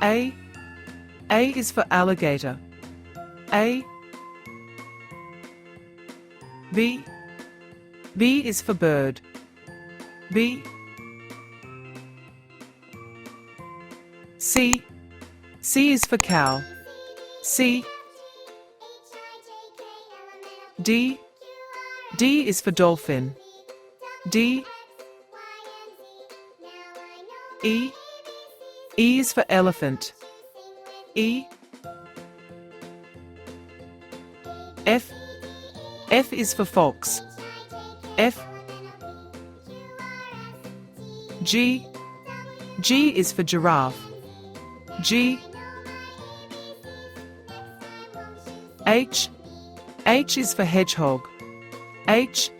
A. A is for alligator. A. B. B is for bird. B. C. C is for cow. C. D. D is for dolphin. D. E. E is for elephant. E. F. F is for fox. F. G. G is for giraffe. G. H. H is for hedgehog. H.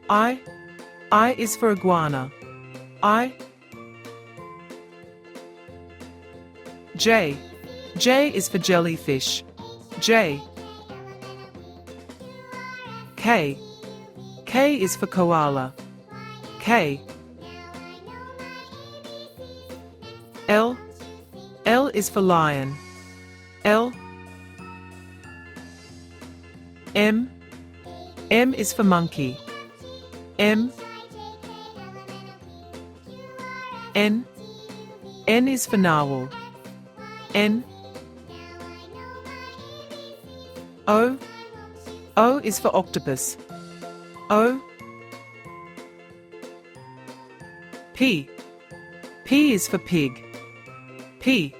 I. I is for iguana. I. J. J is for jellyfish. J. K. K is for koala. K. L. L is for lion. L. M. M is for monkey. M. N. N is for narwhal. N. O. O is for octopus. O. P. P is for pig. P.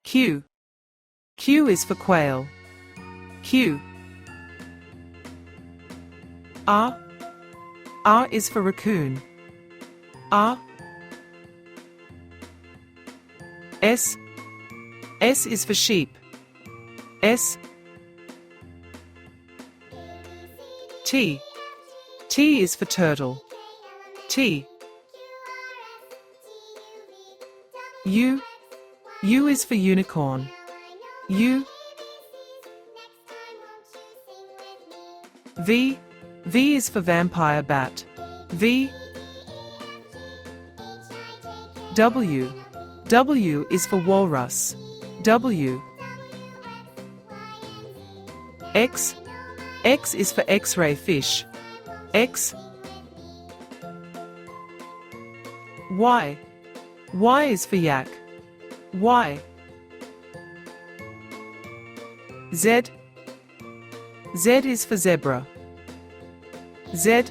Q. Q is for quail. Q. R. R is for raccoon. R. S. S is for sheep. S. T. T is for turtle. T. U. U is for unicorn. U. V. V is for vampire bat. V. W. W is for walrus. W. X. X is for X-ray fish. X. Y. Y is for yak. Y. Z. Z is for zebra. Z.